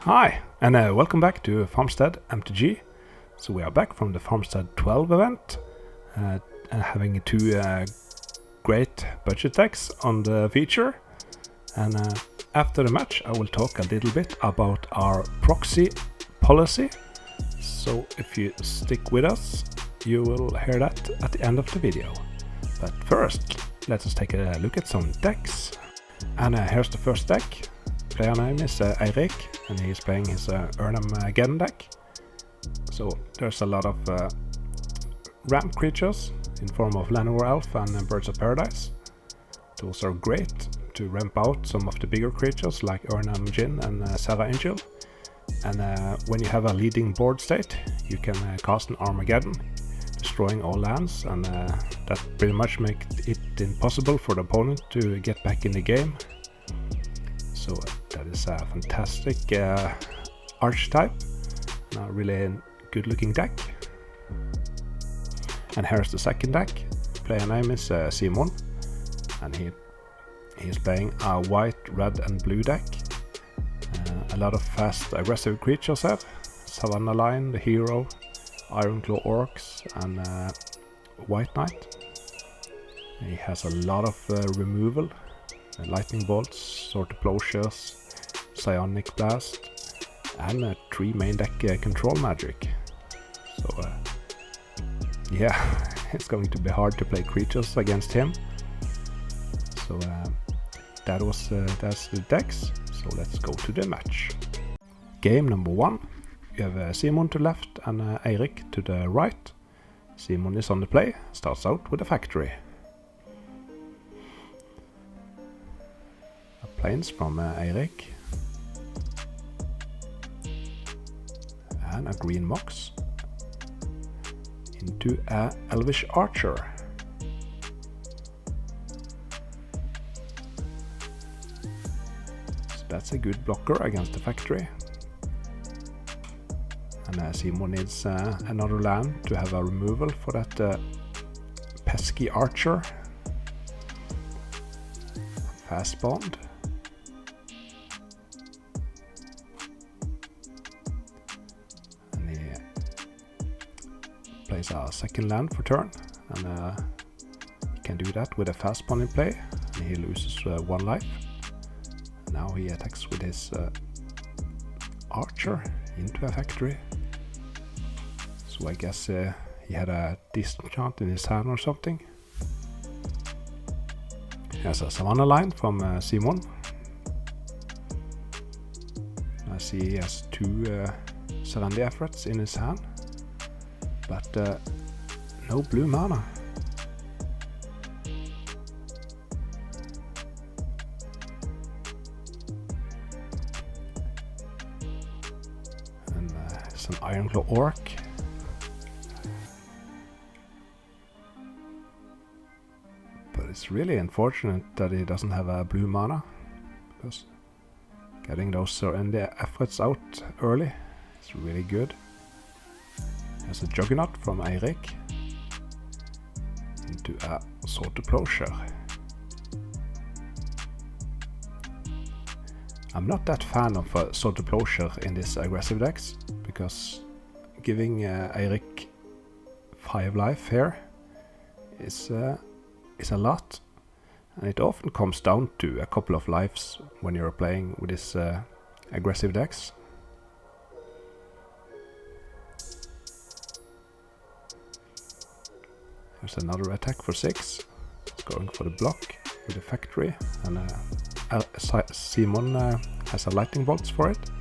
Hi, and welcome back to Farmstead MTG. So we are back from the Farmstead 12 event, having two great budget decks on the feature. And after the match I will talk a little bit about our proxy policy. So if you stick with us, you will hear that at the end of the video. But first, let us take a look at some decks. And here's the first deck. Player name is Eirik, and he's playing his Erhnamgeddon deck. So there's a lot of ramp creatures in form of Llanowar Elf and Birds of Paradise. Those are great to ramp out some of the bigger creatures like Erhnamgeddon and Sarah Angel. And when you have a leading board state, you can cast an Armageddon, destroying all lands, and that pretty much makes it impossible for the opponent to get back in the game. So that is a fantastic archetype, and a really good looking deck. And here's the second deck. Player name is Simon, and he's playing a white, red and blue deck. A lot of fast aggressive creatures here. Savannah Lion, the hero, Ironclaw Orcs and White Knight. He has a lot of removal. Lightning bolts, sword of plowshares, psionic blast, and 3 main deck control magic. So yeah, it's going to be hard to play creatures against him. So that's the decks. So let's go to the match. Game number 1. You have Simon to left and Eirik to the right. Simon is on the play, starts out with a factory. Planes from Eirik, and a green mox into a elvish archer. So that's a good blocker against the factory. And Simon needs another land to have a removal for that pesky archer. Fast bond. Plays a second land for turn, and he can do that with a fast pawn in play, and he loses 1 life. Now he attacks with his archer into a factory. So I guess he had a decent chant in his hand or something. Here's a Savannah line from Simon. I see he has 2 Serenity efforts in his hand. But no blue mana. And it's an Ironclaw Orc. But it's really unfortunate that he doesn't have a blue mana, because getting those Serenity efforts out early is really good. There's a Juggernaut from Eirik into a Sword of Plowshare. I'm not that fan of a Sword of Plowshare in this aggressive decks, because giving Eirik 5 life here is a lot, and it often comes down to a couple of lives when you're playing with this aggressive decks. There's another attack for 6. It's going for the block with the factory, and Simon has a lightning bolts for it,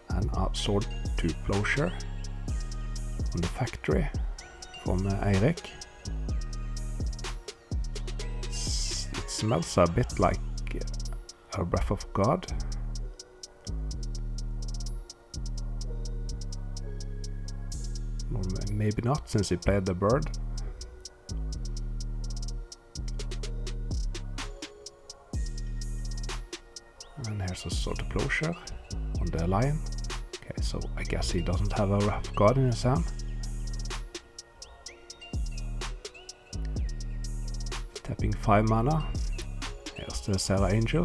and a sword to plowshare on the factory from Eirik. It smells a bit like a Breath of God. Or maybe not, since he played the bird. And here's a sword of plowshare on the lion. Okay, so I guess he doesn't have a Wrath of God in his hand. Tapping 5 mana. Here's the Sarah Angel.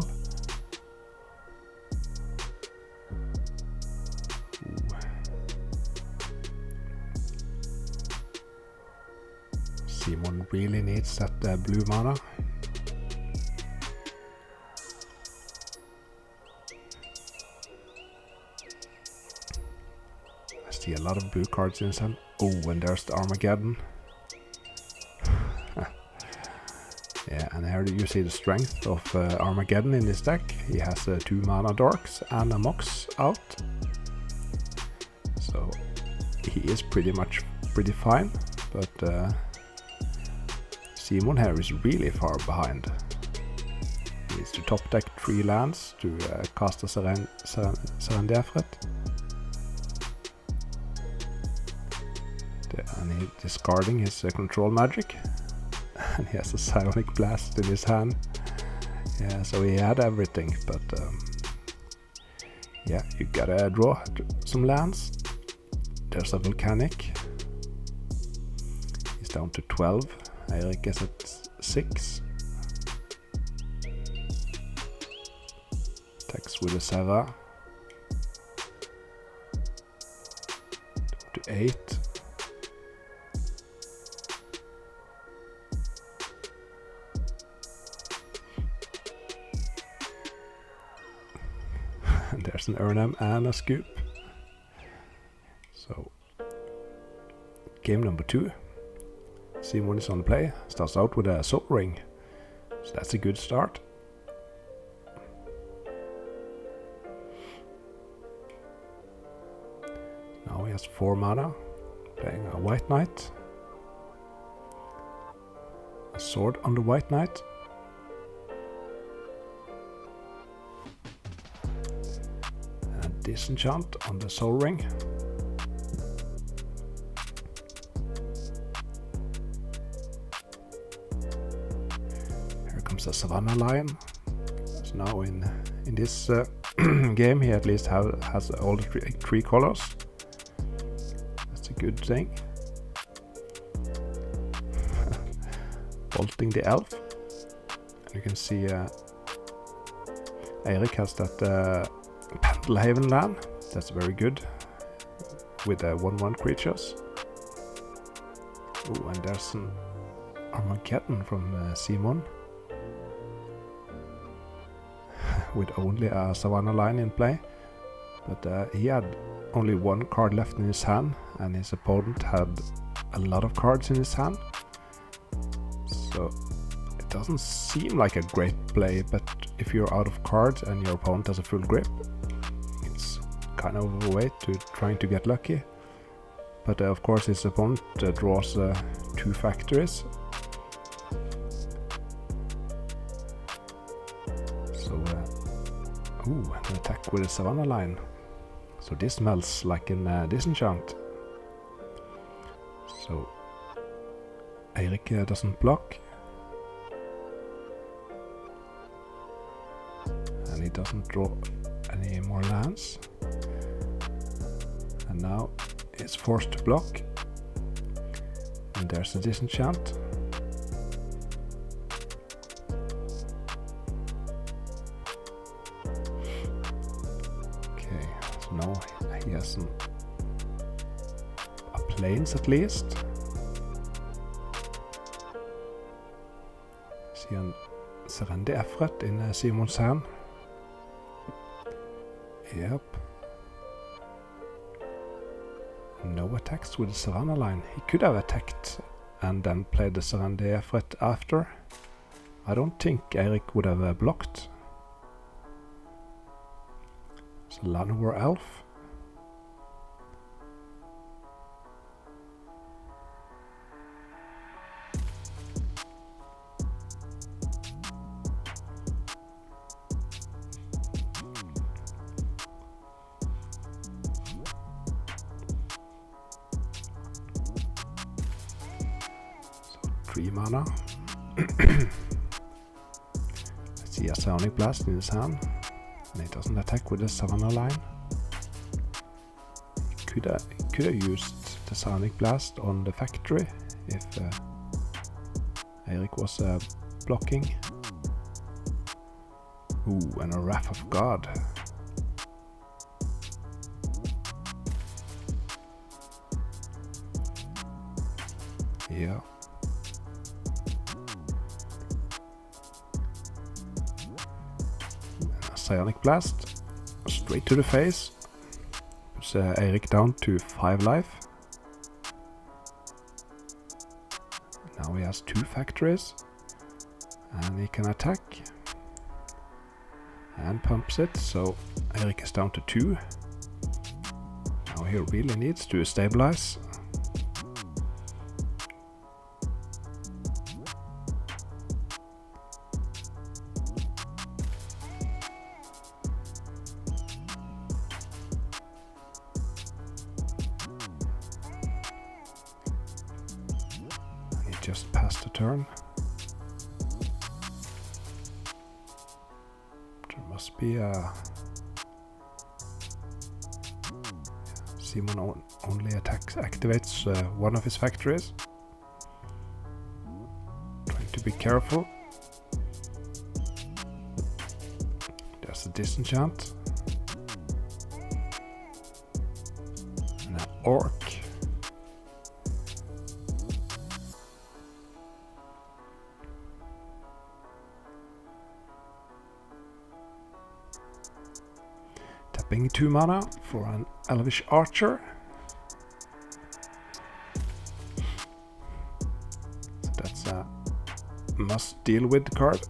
Simon really needs that blue mana. I see a lot of blue cards in his hand. Oh, and there's the Erhnamgeddon. Yeah, and here you see the strength of Erhnamgeddon in this deck. He has 2 mana dorks and a mox out. So he is pretty fine, but Simon here is really far behind. He needs to top deck 3 lands to cast a Lion-Dib. And he's discarding his control magic. And he has a Psionic Blast in his hand. Yeah, so he had everything, but yeah, you gotta draw some lands. There's a Volcanic. He's down to 12. Eirik is at 6. Attacks with a Serra. Down to 8. And there's an Erhnam and a Scoop. So, game number 2. Simon is on play. Starts out with a Soul Ring. So that's a good start. Now he has 4 mana. Playing a White Knight. A sword on the White Knight. Disenchant on the Soul Ring. Here comes a Savannah Lion. So now in this game he at least has all the three colors. That's a good thing. Bolting the Elf. And you can see Eirik has that Pendlehaven land. That's very good with 1/1 creatures. Oh, and there's an Erhnamgeddon from Simon with only a Savannah Lion in play, but he had only 1 card left in his hand and his opponent had a lot of cards in his hand, so it doesn't seem like a great play. But if you're out of cards and your opponent has a full grip, kind of a way to trying to get lucky. But of course his opponent draws 2 factories. So ooh, an attack with a Savannah Lion. So this smells like an disenchant. So Eirik doesn't block. And he doesn't draw any more lands. And now it's forced to block. And there's a disenchant. Okay, so now he has a plains at least. See a Lion-Dib in Simon's hand. Yep. No attacks with the Savannah Lion. He could have attacked and then played the Lion-Dib after. I don't think Eirik would have blocked. So Llanowar Elf. So 3 mana. I see a Psionic Blast in his hand. And he doesn't attack with the Savannah Lion. Could have used the Psionic Blast on the factory if Eirik was blocking. Ooh, and a Wrath of God. Yeah. Psionic Blast. Straight to the face. Puts Eirik down to 5 life. Now he has 2 factories. And he can attack. And pumps it, so Eirik is down to 2. Now he really needs to stabilize. He just passed the turn. Must be Simon only activates one of his factories. Trying to be careful. There's a disenchant. And an orc. Tapping 2 mana for an Elvish Archer. So that's a must deal with card.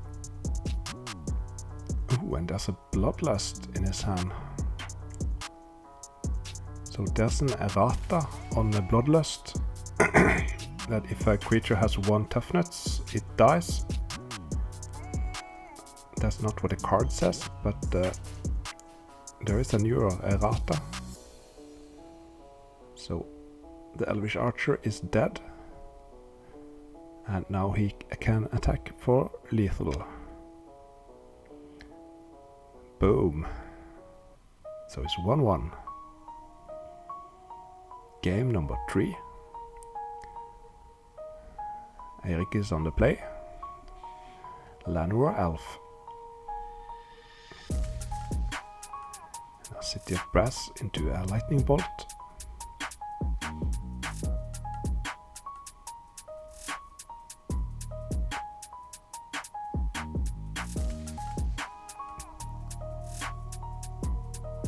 Ooh, and there's a Bloodlust in his hand. So there's an errata on the Bloodlust. That if a creature has 1 toughness, it dies. That's not what the card says, but there is a new errata. So the Elvish Archer is dead. And now he can attack for lethal. Boom. So it's 1-1. Game number 3. Eirik is on the play. Llanowar Elf. City of Brass into a lightning bolt.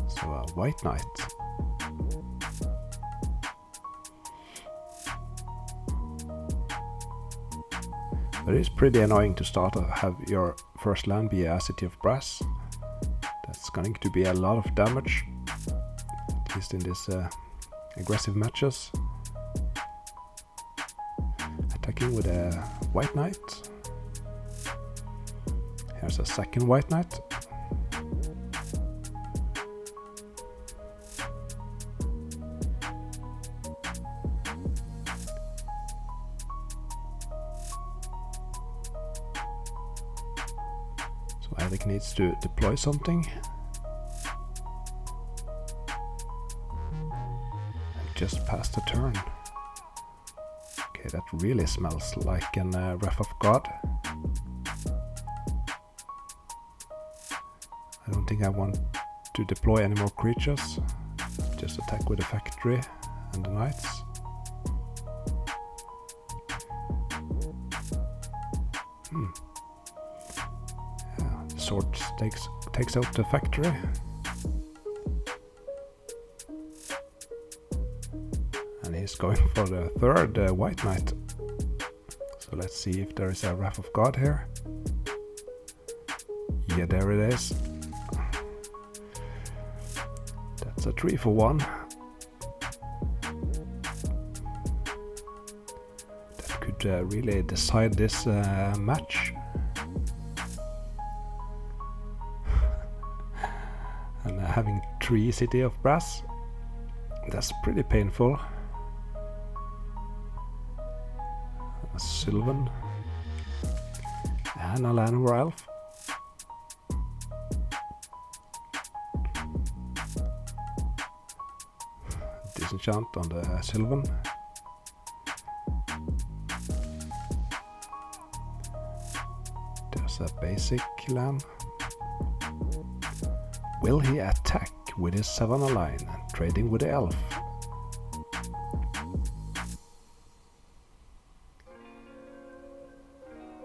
So a white knight. But it is pretty annoying to start to have your first land be a City of Brass. That's going to be a lot of damage, at least in these aggressive matches. Attacking with a white knight. Here's a second white knight. So Eirik needs to deploy something. Just past the turn. Okay, that really smells like an Wrath of God. I don't think I want to deploy any more creatures. Just attack with the factory and the knights. Yeah, the sword takes out the factory. He's going for the third white knight. So let's see if there is a Wrath of God here. Yeah, there it is. That's a 3 for 1. That could really decide this match. And having 3 City of Brass, that's pretty painful. A Sylvan and a Llanowar Elf. Disenchant on the Sylvan. There's a basic land. Will he attack with his Savannah line, trading with the Elf?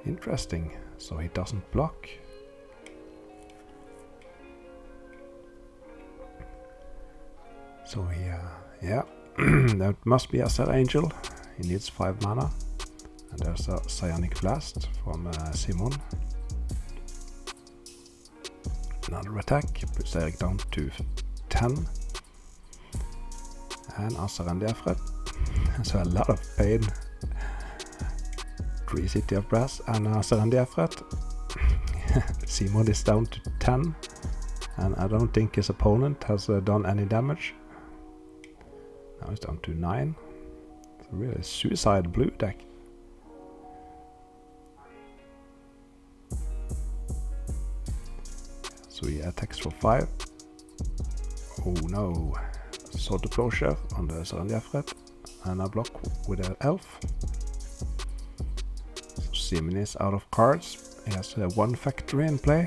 Interesting, so he doesn't block. So yeah, that must be a Set Angel. He needs 5 mana. And there's a Psionic Blast from Simon. Another attack, puts Erik down to 10. And a Surrender threat. So a lot of pain. 3 City of Brass and a Surrender threat. Simon is down to 10. And I don't think his opponent has done any damage. Now he's down to 9. It's a really suicide blue deck. So he attacks for 5. Oh no. Sword of Closure on the Surrender threat. And a block with an elf. So Simon is out of cards. He has 1 factory in play.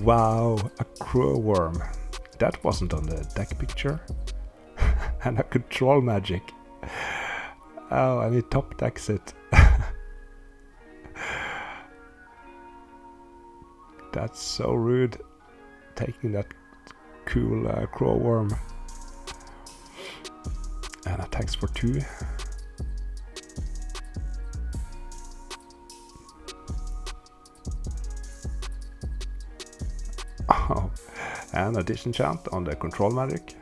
Wow, a Crow Worm. That wasn't on the deck picture. And a Control Magic. Oh, and he top decks it. That's so rude. Taking that cool Crow Worm. And attacks for 2. Oh, and a disenchant on the Control Magic.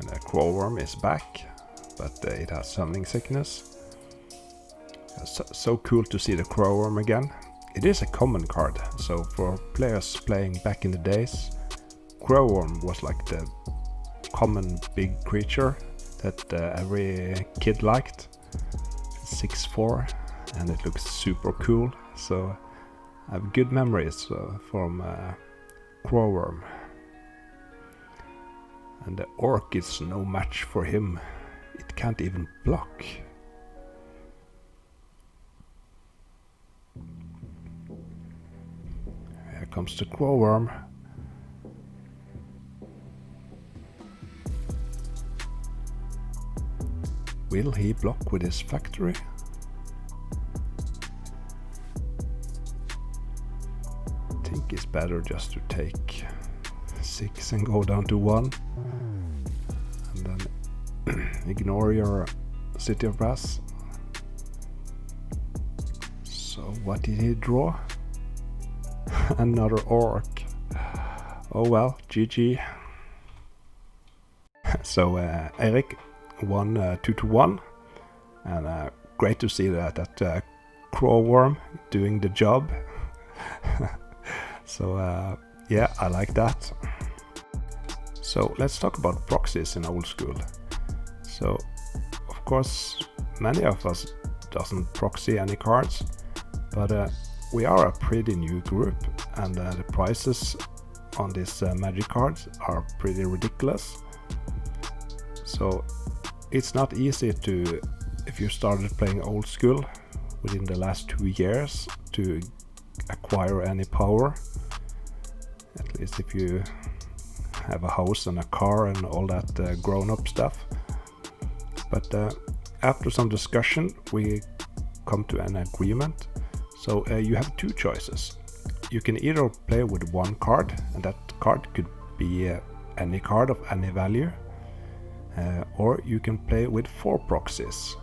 And the Crow Worm is back, but it has Summoning Sickness. So cool to see the Crow Worm again. It is a common card, so for players playing back in the days, Crow Worm was like the common big creature that every kid liked. 6/4, and it looks super cool, so I have good memories from Crow Worm. And the Orc is no match for him. It can't even block. Here comes the Crow Worm. Will he block with his factory? I think it's better just to take 6 and go down to 1. And then ignore your City of Brass. So what did he draw? Another Orc. Oh well, GG. So Erik won 2-1, and great to see that Crow Worm doing the job. So yeah, I like that. So let's talk about proxies in old school. So of course many of us doesn't proxy any cards, but we are a pretty new group, and the prices on these magic cards are pretty ridiculous. So it's not easy to, if you started playing old school within the last 2 years, to acquire any power. At least if you have a house and a car and all that grown-up stuff. But after some discussion we come to an agreement. So you have 2 choices. You can either play with 1 card, and that card could be any card of any value. Or you can play with 4 proxies,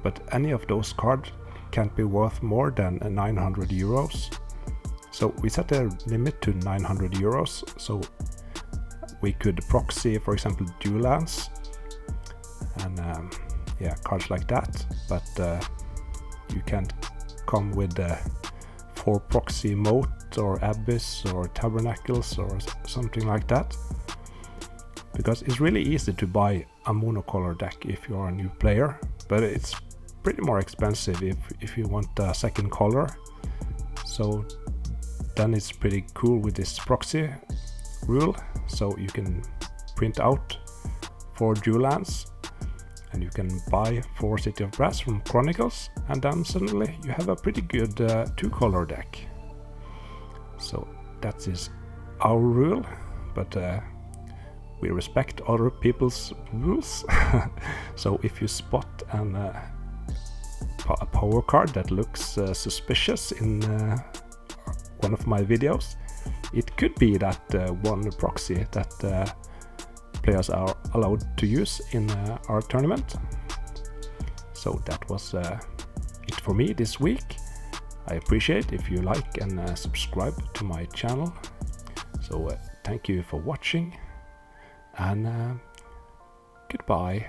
but any of those cards can't be worth more than 900 euros. So we set a limit to 900 euros, so we could proxy, for example, dual lands and yeah, cards like that, but you can't come with 4 proxy moat or abyss or tabernacles or something like that. Because it's really easy to buy a monocolor deck if you are a new player, but it's pretty more expensive if you want a second color. So then it's pretty cool with this proxy rule. So you can print out 4 dual lands, and you can buy 4 City of Brass from Chronicles, and then suddenly you have a pretty good 2-color deck. So that is our rule, but we respect other people's rules. So if you spot a power card that looks suspicious in one of my videos, it could be that one proxy that players are allowed to use in our tournament. So that was it for me this week. I appreciate if you like and subscribe to my channel. So thank you for watching, and goodbye.